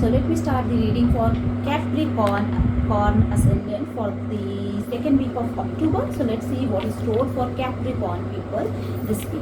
So let me start the reading for Capricorn ascendant for the second week of October. So let's see what is told for Capricorn people this week.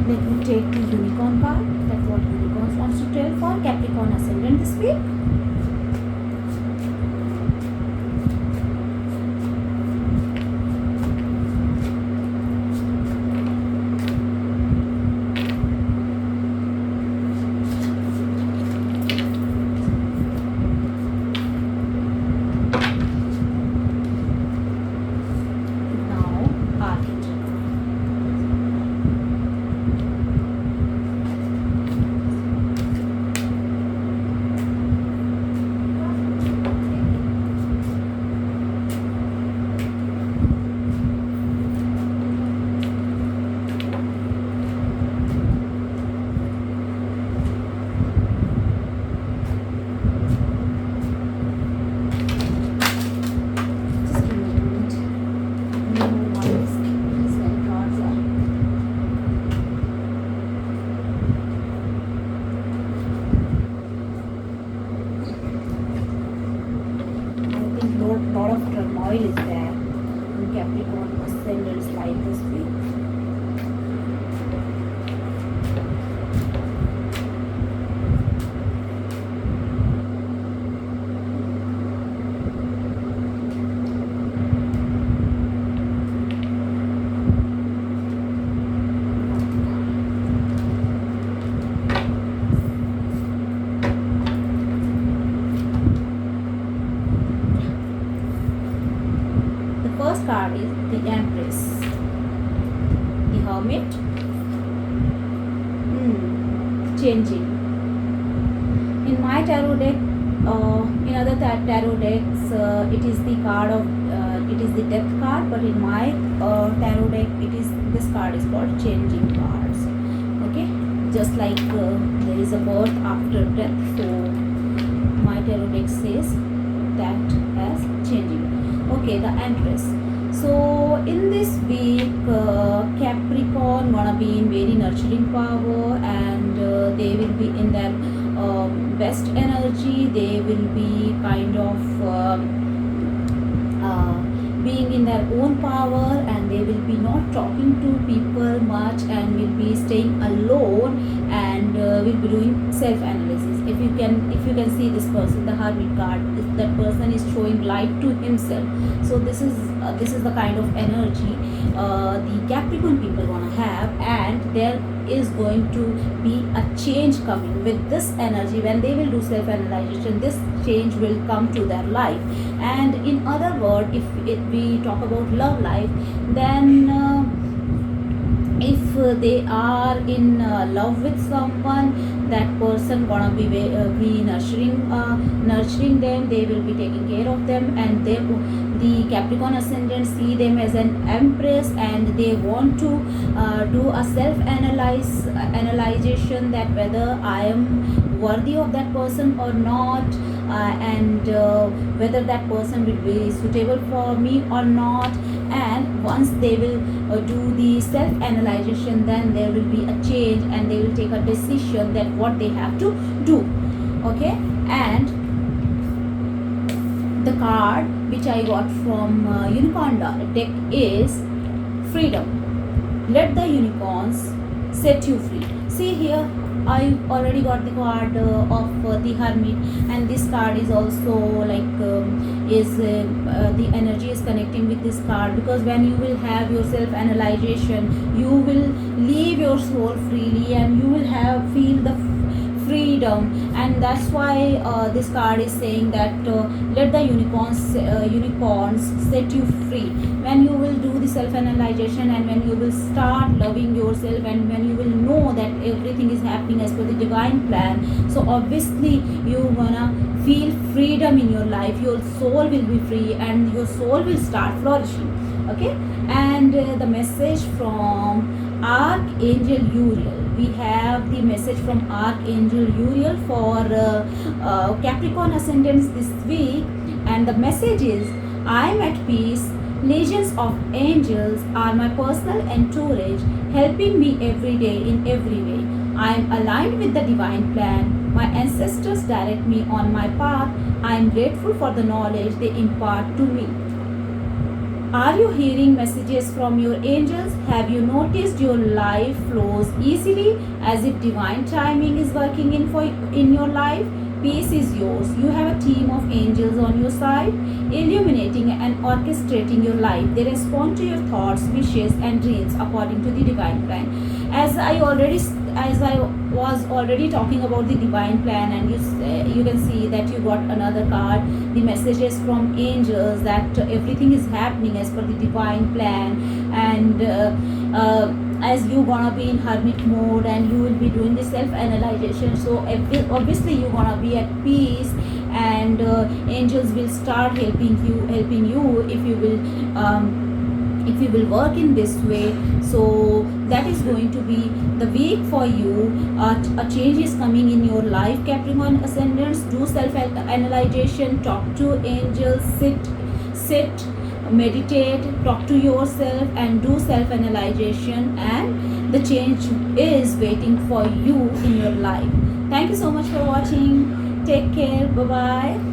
Let me take the unicorn card. That's what unicorns wants to tell for Capricorn ascendant this week. Now, archangel. Lot of turmoil is there in Capricorn ascendant's life this week. First card is the Empress, the Hermit, changing. In my tarot deck, in other tarot decks, it is the card of, it is the death card, but in my tarot deck, this card is called changing cards. Okay, just like there is a birth after death, so my tarot deck says that as changing. Okay, the Empress. So in this week, Capricorn gonna be in very nurturing power, and they will be in their best energy. They will be kind of being in their own power, and they will be not talking to people much, and will be staying alone, and will be doing self-analysis. If you can see this person, the Hermit card, that person is showing light to himself. So this is the kind of energy the Capricorn people wanna have, and there is going to be a change coming with this energy. When they will do self-analyzation, this change will come to their life. And in other words, if we talk about love life, then if they are in love with someone, that person gonna be nurturing them. They will be taking care of them, and the Capricorn ascendant see them as an Empress, and they want to do a self-analyzation that whether I am worthy of that person or not, and whether that person will be suitable for me or not. And once they will do the self-analyzation, then there will be a change, and they will take a decision that what they have to do. Okay, and the card which I got from Unicorn deck is Freedom. Let the unicorns set you free. See here, I already got the card of the Hermit, and this card is also like the energy is connecting with this card, because when you will have your self-analyzation, you will leave your soul freely, and you will feel the freedom. And that's why this card is saying that let the unicorns set you free. When you will do the self-analyzation, and when you will start loving yourself, and when you will know that everything is happening as per the divine plan, so obviously you gonna feel freedom in your life. Your soul will be free and your soul will start flourishing. Okay. And the message from Archangel Uriel. We have the message from Archangel Uriel for Capricorn ascendants this week, and the message is, I am at peace. Legions of angels are my personal entourage, helping me every day in every way. I am aligned with the divine plan. My ancestors direct me on my path. I am grateful for the knowledge they impart to me. Are you hearing messages from your angels? Have you noticed your life flows easily as if divine timing is working in your life? Peace is yours. You have a team of angels on your side, illuminating and orchestrating your life. They respond to your thoughts, wishes, and dreams according to the divine plan. As I was already talking about the divine plan, and you can see that you got another card, the messages from angels, that everything is happening as per the divine plan. And as you gonna be in hermit mode, and you will be doing the self-analyzation, so obviously you gonna be at peace, and angels will start helping you if you will work in this way. So that is going to be the week for you. A change is coming in your life, Capricorn ascendants. Do self-analyzation, talk to angels, sit, meditate, talk to yourself, and do self-analyzation, and the change is waiting for you in your life. Thank you so much for watching. Take care. Bye bye.